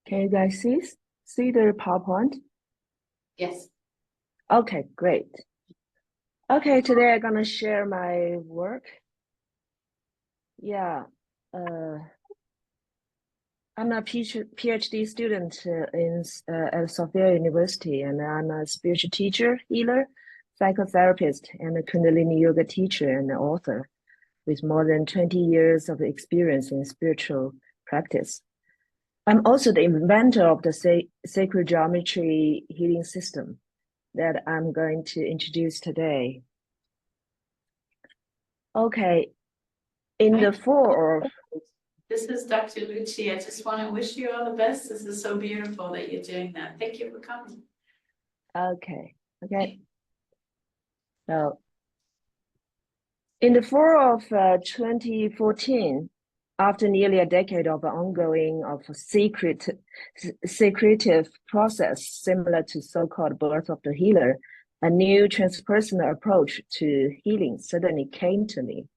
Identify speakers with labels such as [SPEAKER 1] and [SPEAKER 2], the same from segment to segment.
[SPEAKER 1] Can you guys see the PowerPoint?
[SPEAKER 2] Yes.
[SPEAKER 1] Okay, great. Okay, today I'm gonna share my work. Yeah, I'm a PhD student at Sofia University, and I'm a spiritual teacher, healer, psychotherapist, and a Kundalini yoga teacher and author with more than 20 years of experience in spiritual practice. I'm also the inventor of the sacred geometry healing system that I'm going to introduce today. Okay, in the fall of...
[SPEAKER 2] This is Dr. Lucci. I just want to wish you all the best. This is so beautiful that you're doing that. Thank you for coming.
[SPEAKER 1] Okay. So, in the fall of 2014, after nearly a decade of ongoing secretive process similar to so-called birth of the healer, a new transpersonal approach to healing suddenly came to me.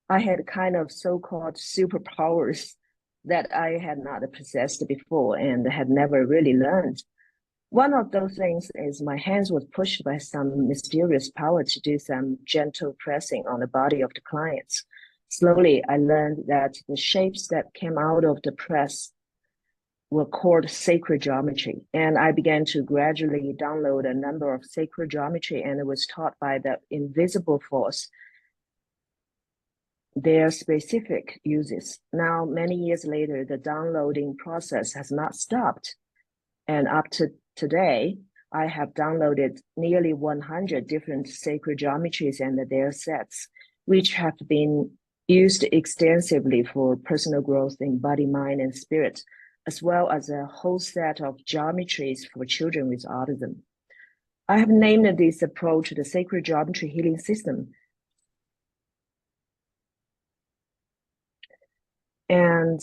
[SPEAKER 1] I had kind of so-called superpowers that I had not possessed before and had never really learned. One of those things is my hands was pushed by some mysterious power to do some gentle pressing on the body of the clients. Slowly, I learned that the shapes that came out of the press were called sacred geometry, and I began to gradually download a number of sacred geometry, and it was taught by the invisible force their specific uses. Now, many years later, the downloading process has not stopped, and up to today, I have downloaded nearly 100 different sacred geometries and their sets, which have been used extensively for personal growth in body, mind, and spirit, as well as a whole set of geometries for children with autism. I have named this approach the Sacred Geometry Healing System, and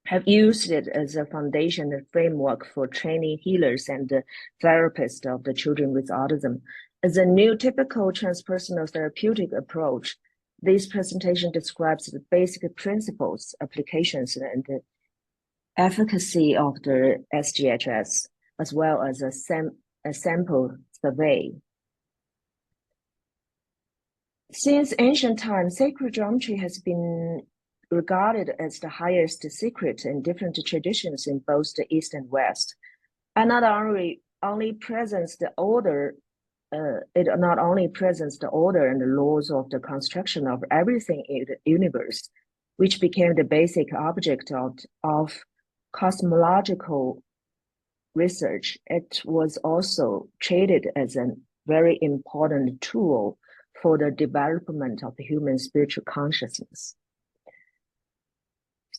[SPEAKER 1] have used it as a foundation and framework for training healers and therapists of the children with autism. As a new typical transpersonal therapeutic approach, this presentation describes the basic principles, applications, and the efficacy of the SGHS, as well as a sample survey. Since ancient times, sacred geometry has been regarded as the highest secret in different traditions in both the East and West. And not only presents the order, it not only presents the order and the laws of the construction of everything in the universe, which became the basic object of cosmological research. It was also treated as a very important tool for the development of human spiritual consciousness.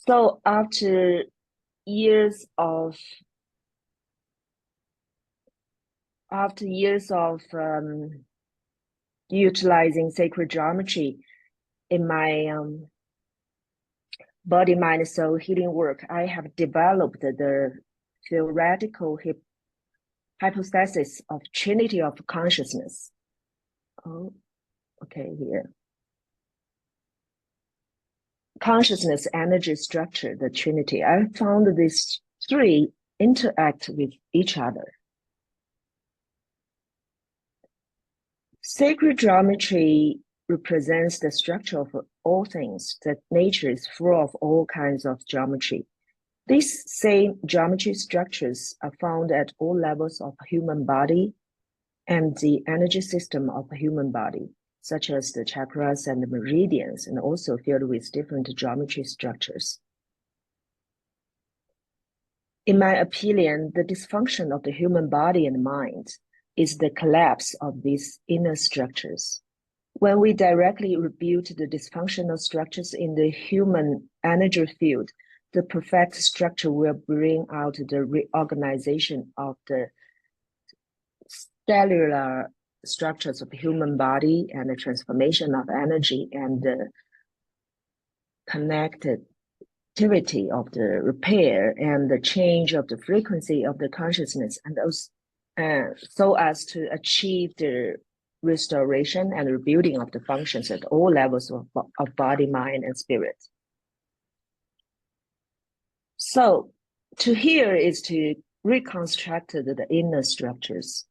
[SPEAKER 1] So after years of utilizing sacred geometry in my body, mind, soul healing work, I have developed the theoretical hypothesis of Trinity of consciousness. Oh, okay, here. Consciousness, energy, structure, the Trinity. I found these three interact with each other. Sacred geometry represents the structure of all things, that nature is full of all kinds of geometry. These same geometry structures are found at all levels of human body and the energy system of a human body, such as the chakras and the meridians, and also filled with different geometry structures. In my opinion, the dysfunction of the human body and mind is the collapse of these inner structures. When we directly rebuild the dysfunctional structures in the human energy field, the perfect structure will bring out the reorganization of the cellular structures of the human body and the transformation of energy and the connectivity of the repair and the change of the frequency of the consciousness, and those so as to achieve the restoration and rebuilding of the functions at all levels of body, mind, and spirit. So to heal is to reconstruct the inner structures.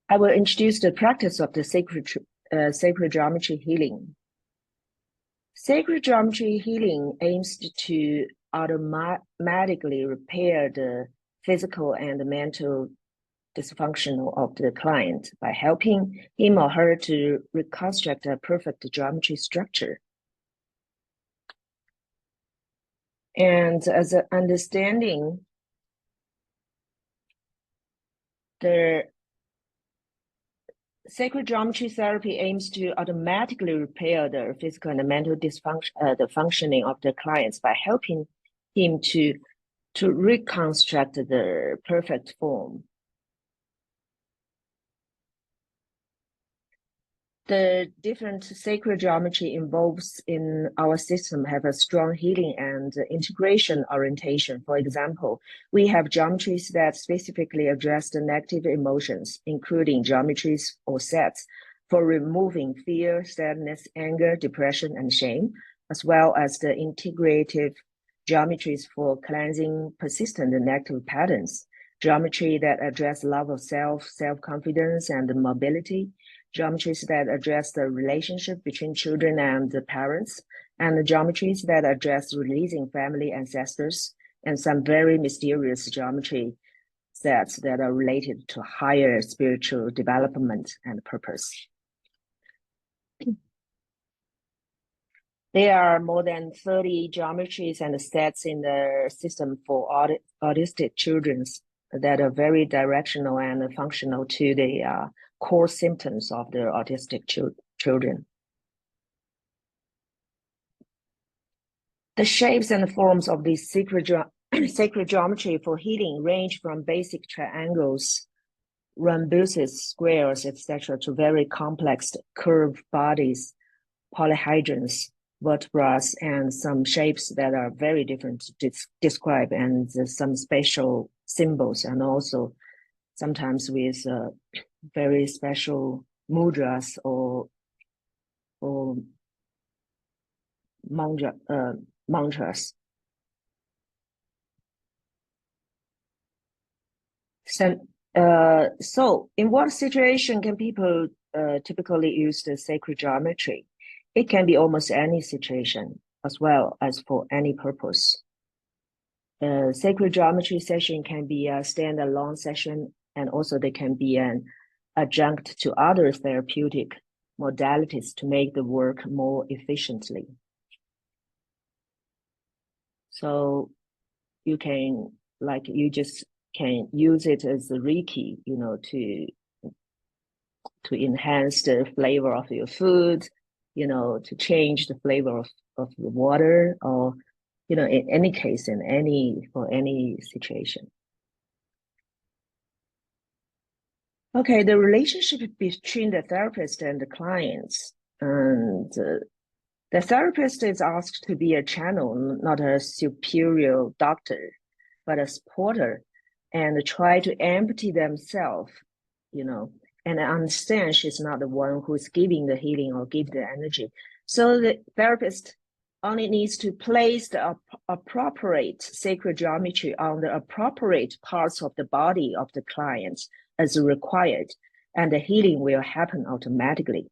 [SPEAKER 1] I will introduce the practice of the sacred geometry healing. Sacred geometry healing aims to automatically repair the physical and mental dysfunction of the client by helping him or her to reconstruct a perfect geometry structure. And as an understanding, the sacred geometry therapy aims to automatically repair the physical and mental dysfunction, the functioning of the clients by helping him to reconstruct the perfect form. The different sacred geometry involves in our system have a strong healing and integration orientation. For example, we have geometries that specifically address the negative emotions, including geometries or sets for removing fear, sadness, anger, depression, and shame, as well as the integrative geometries for cleansing persistent negative patterns, geometry that address love of self, self-confidence, and mobility, geometries that address the relationship between children and the parents, and the geometries that address releasing family ancestors, and some very mysterious geometry sets that are related to higher spiritual development and purpose. There are more than 30 geometries and sets in the system for autistic children that are very directional and functional to the core symptoms of the autistic children. The shapes and forms of these sacred geometry for healing range from basic triangles, rhombuses, squares, etc., to very complex curved bodies, polyhedrons, vertebrae, and some shapes that are very different to describe, and some special symbols, and also sometimes with very special mudras or mantras. So in what situation can people typically use the sacred geometry? It can be almost any situation, as well as for any purpose. Sacred geometry session can be a standalone session, and also they can be an adjunct to other therapeutic modalities to make the work more efficiently. So you can, you just can use it as a Reiki, to enhance the flavor of your food, to change the flavor of the water, or in any case, for any situation. Okay, the relationship between the therapist and the clients, and the therapist is asked to be a channel, not a superior doctor, but a supporter, and try to empty themselves, and understand she's not the one who's giving the healing or give the energy. So the therapist only needs to place the appropriate sacred geometry on the appropriate parts of the body of the client as required, and the healing will happen automatically.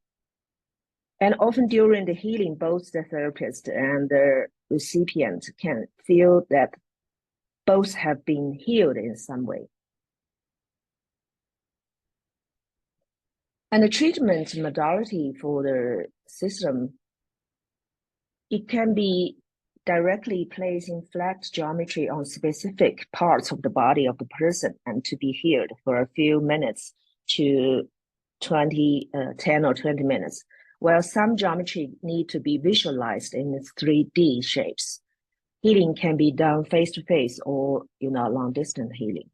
[SPEAKER 1] And often during the healing, both the therapist and the recipient can feel that both have been healed in some way. And the treatment modality for the system, it can be directly placing flat geometry on specific parts of the body of the person and to be healed for a few minutes to 10 or 20 minutes, while some geometry need to be visualized in 3D shapes. Healing can be done face-to-face or long-distance healing.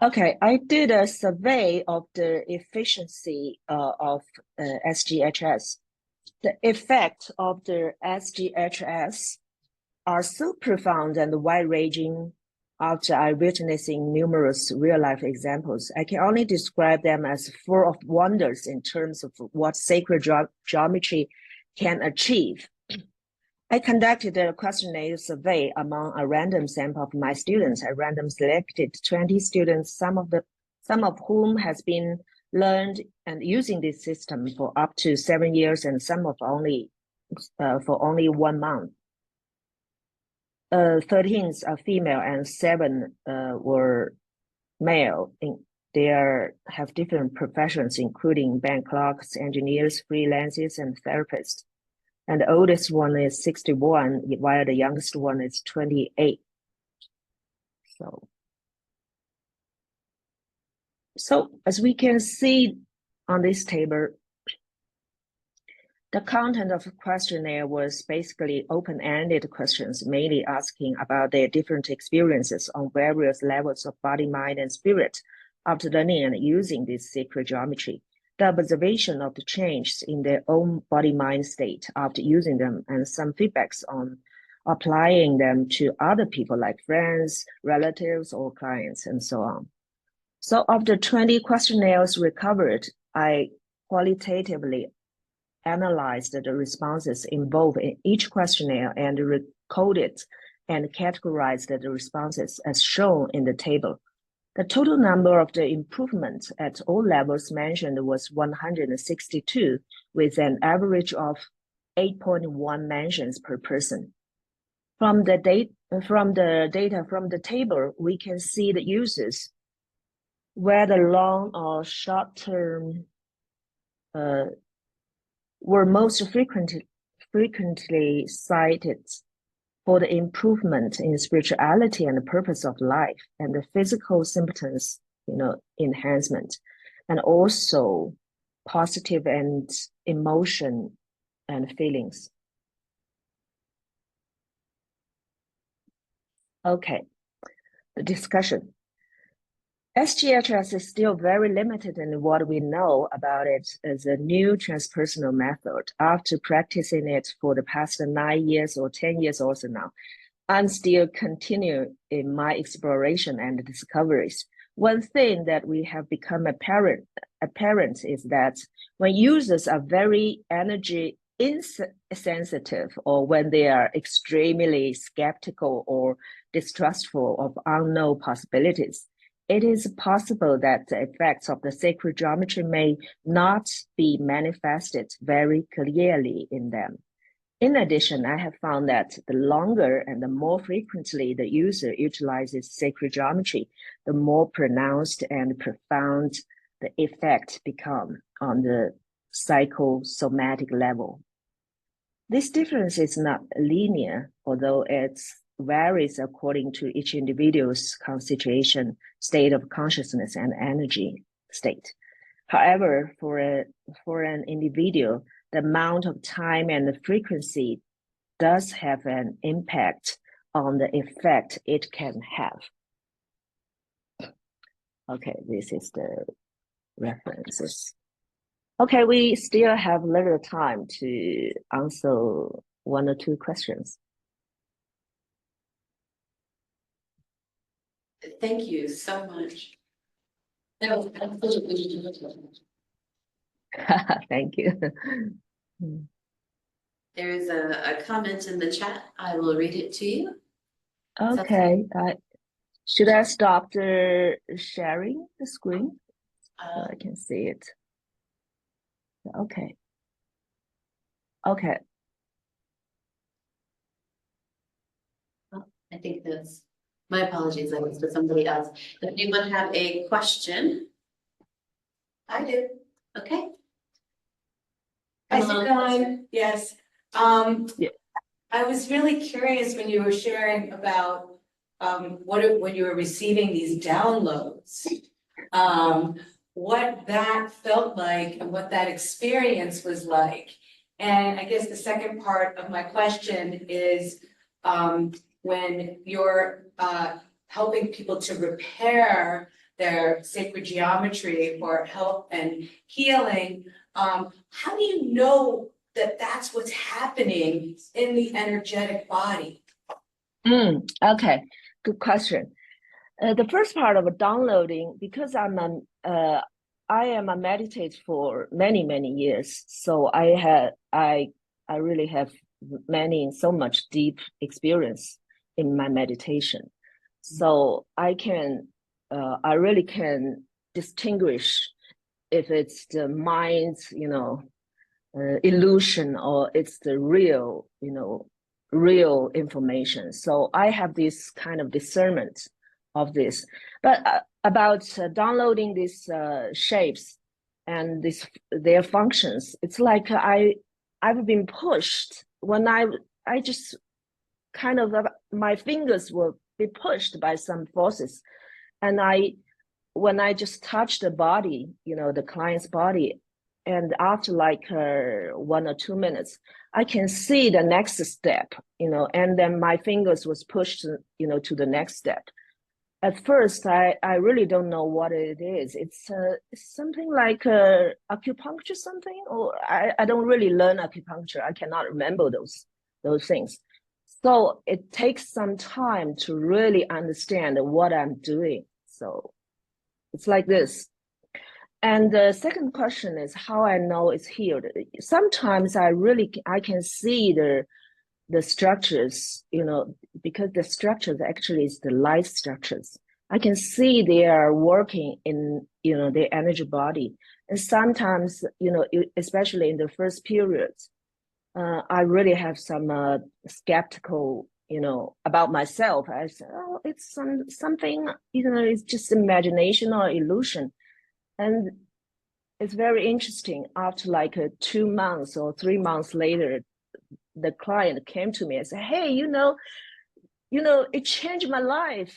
[SPEAKER 1] Okay, I did a survey of the efficiency of SGHS. The effect of the SGHS are so profound and wide-ranging after I witnessing numerous real-life examples, I can only describe them as full of wonders in terms of what sacred geometry can achieve. I conducted a questionnaire survey among a random sample of my students. I randomly selected 20 students, some of whom has been learned and using this system for up to 7 years, and some of for only 1 month. 13 are female and 7 were male. They have different professions, including bank clerks, engineers, freelancers, and therapists. And the oldest one is 61, while the youngest one is 28. So as we can see on this table, the content of the questionnaire was basically open-ended questions, mainly asking about their different experiences on various levels of body, mind, and spirit after learning and using this sacred geometry, the observation of the changes in their own body-mind state after using them, and some feedbacks on applying them to other people like friends, relatives, or clients, and so on. So of the 20 questionnaires recovered, I qualitatively analyzed the responses involved in each questionnaire and recorded and categorized the responses as shown in the table. The total number of the improvements at all levels mentioned was 162, with an average of 8.1 mentions per person. From the data from the table, we can see the users, whether long or short term, were most frequently cited for the improvement in spirituality and the purpose of life, and the physical symptoms, enhancement, and also positive and emotion and feelings. Okay, the discussion. SGHS is still very limited in what we know about it as a new transpersonal method. After practicing it for the past 9 years or 10 years also now, I'm still continuing in my exploration and discoveries. One thing that we have become apparent is that when users are very energy insensitive, or when they are extremely skeptical or distrustful of unknown possibilities, it is possible that the effects of the sacred geometry may not be manifested very clearly in them. In addition, I have found that the longer and the more frequently the user utilizes sacred geometry, the more pronounced and profound the effect become on the psychosomatic level. This difference is not linear, although it varies according to each individual's constitution, state of consciousness, and energy state. However, for an individual, the amount of time and the frequency does have an impact on the effect it can have. Okay, this is the references. Okay, we still have little time to answer 1 or 2 questions.
[SPEAKER 2] Thank you so much. That was absolutely.
[SPEAKER 1] Thank you.
[SPEAKER 2] There is a comment in the chat. I will read it to you.
[SPEAKER 1] Okay. Should I stop the sharing the screen so I can see it? Okay. Okay.
[SPEAKER 2] I think that's, my apologies, I was with somebody else. If anyone have a question? I do. Okay.
[SPEAKER 3] Hi, Sikun. Yes.
[SPEAKER 1] Yeah.
[SPEAKER 3] I was really curious when you were sharing about when you were receiving these downloads, what that felt like and what that experience was like. And I guess the second part of my question is when you're helping people to repair their sacred geometry for health and healing, how do you know that that's what's happening in the energetic body?
[SPEAKER 1] Okay, good question. The first part of downloading, because I am a meditator for many years, so I really have so much deep experience in my meditation, so I really can distinguish if it's the mind's illusion or it's the real information. So I have this kind of discernment of this. But about downloading these shapes and their functions, it's like I've been pushed when I just kind of my fingers will be pushed by some forces, and when I just touch the body, the client's body, and after like 1 or 2 minutes, I can see the next step, and then my fingers was pushed, to the next step. At first, I really don't know what it is. It's something like acupuncture something, or I don't really learn acupuncture. I cannot remember those things. So it takes some time to really understand what I'm doing. So it's like this. And the second question is how I know it's healed. Sometimes I can see the structures, because the structures actually is the life structures. I can see they are working in, their energy body. And sometimes, especially in the first periods, I really have some skeptical, about myself. I said, oh, it's something, it's just imagination or illusion. And it's very interesting. After like 2 months or 3 months later, the client came to me and said, hey, it changed my life,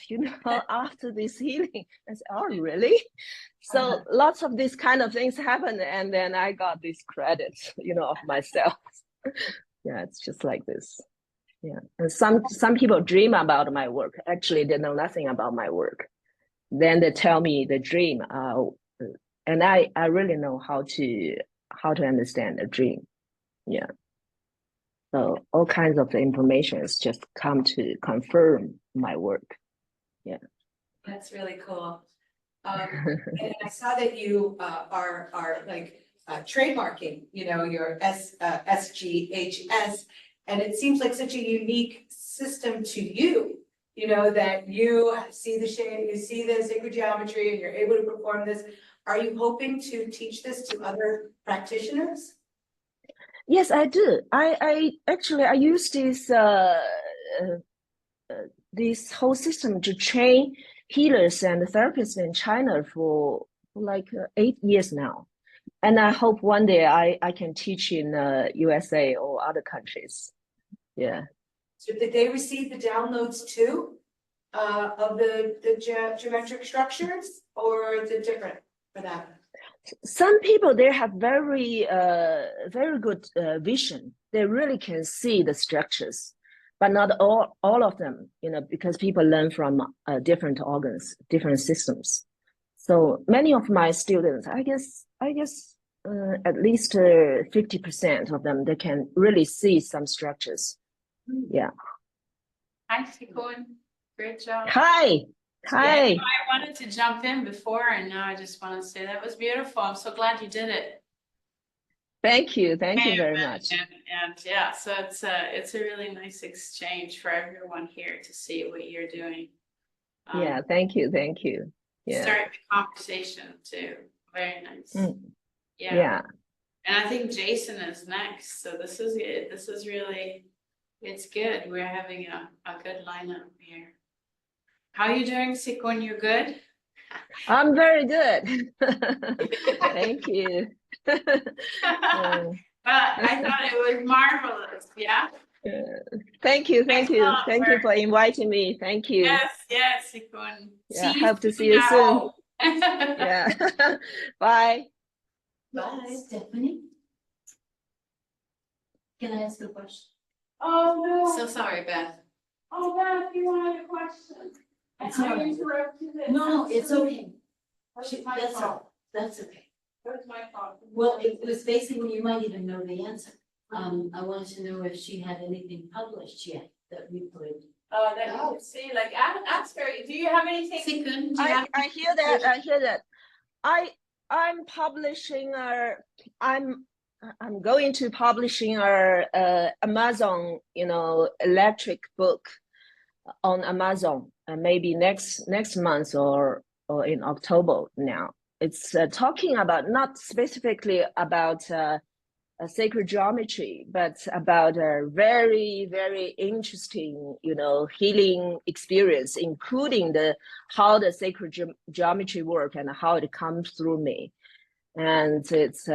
[SPEAKER 1] after this healing. I said, oh, really? So lots of these kind of things happen. And then I got this credit, of myself. Yeah, it's just like this. Yeah. And some people dream about my work. Actually, they know nothing about my work. Then they tell me the dream. And I really know how to understand a dream. Yeah. So all kinds of informations just come to confirm my work. Yeah.
[SPEAKER 3] That's really cool. And I saw that you are like trademarking, your SGHS, and it seems like such a unique system to you. That you see the shape, you see the sacred geometry, and you're able to perform this. Are you hoping to teach this to other practitioners?
[SPEAKER 1] Yes, I do. I actually use this whole system to train healers and therapists in China for like 8 years now, and I hope one day I can teach in USA or other countries. Yeah.
[SPEAKER 3] So did they receive the downloads too, of the geometric structures, or is it different for that?
[SPEAKER 1] Some people, they have very good vision. They really can see the structures, but not all of them, because people learn from different organs, different systems. So many of my students, I guess at least 50% of them, they can really see some structures. Yeah.
[SPEAKER 4] Hi, Sikun. Great job.
[SPEAKER 1] Hi. Hi.
[SPEAKER 4] Yeah, I wanted to jump in before, and now I just want to say that was beautiful. I'm so glad you did it.
[SPEAKER 1] Thank you. Thank you very much.
[SPEAKER 4] And yeah, so it's a really nice exchange for everyone here to see what you're doing.
[SPEAKER 1] Yeah, thank you. Thank you. Yeah.
[SPEAKER 4] Start the conversation too. Very nice. Yeah.
[SPEAKER 1] Yeah.
[SPEAKER 4] And I think Jason is next. So this is it. This is really, it's good. We're having a good lineup here. How are you doing, Sikun? You good?
[SPEAKER 1] I'm very good. Thank you.
[SPEAKER 4] But I thought it was marvelous. Yeah.
[SPEAKER 1] Thank you. Thank you. Thank you for inviting me. Thank you.
[SPEAKER 4] Yes, Sikun.
[SPEAKER 1] Yeah, hope to see you soon. Yeah. Bye.
[SPEAKER 2] Bye, Stephanie. Can I ask a question?
[SPEAKER 3] Oh, no.
[SPEAKER 4] So sorry, Beth.
[SPEAKER 3] Oh, Beth, you wanted a question.
[SPEAKER 2] It's all right. No, it's okay. That's okay.
[SPEAKER 3] That's my fault.
[SPEAKER 2] Well, it was basically, you might even know the answer. I wanted to know if she had anything published yet that we could
[SPEAKER 3] That you could see, like, ask her, do you have anything?
[SPEAKER 2] Sikun, do you have?
[SPEAKER 1] I hear that. I hear that. I'm publishing I'm going to publishing Amazon, electric book on Amazon, maybe next month or in October now. It's talking about not specifically about sacred geometry, but about a very, very interesting, healing experience, including how the sacred geometry work and how it comes through me. And it's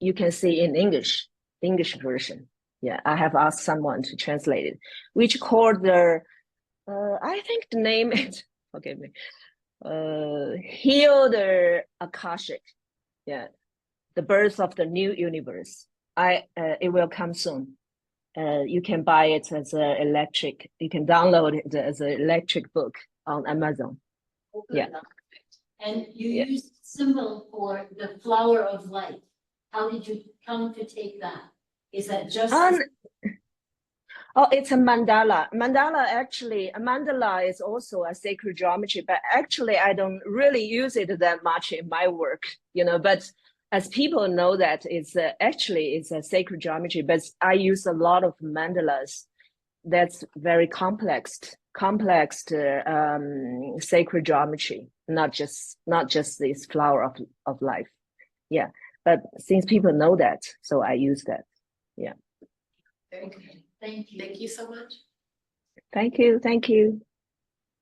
[SPEAKER 1] you can see in English version. Yeah, I have asked someone to translate it, which called I think the name is, forgive me, Heal the Akashic. Yeah. The birth of the new universe. It will come soon. You can buy it as an electric. You can download it as an electric book on Amazon. Yeah.
[SPEAKER 5] And you used symbol for the flower of light. How did you come to take that? Is that just?
[SPEAKER 1] Oh, it's a mandala. Mandala is also a sacred geometry, but actually I don't really use it that much in my work, but as people know that it's a sacred geometry, but I use a lot of mandalas. That's very complex sacred geometry, not just this flower of life. Yeah, but since people know that, so I use that. Yeah.
[SPEAKER 2] Very good.
[SPEAKER 5] Thank you.
[SPEAKER 2] Thank you so much.
[SPEAKER 1] Thank you.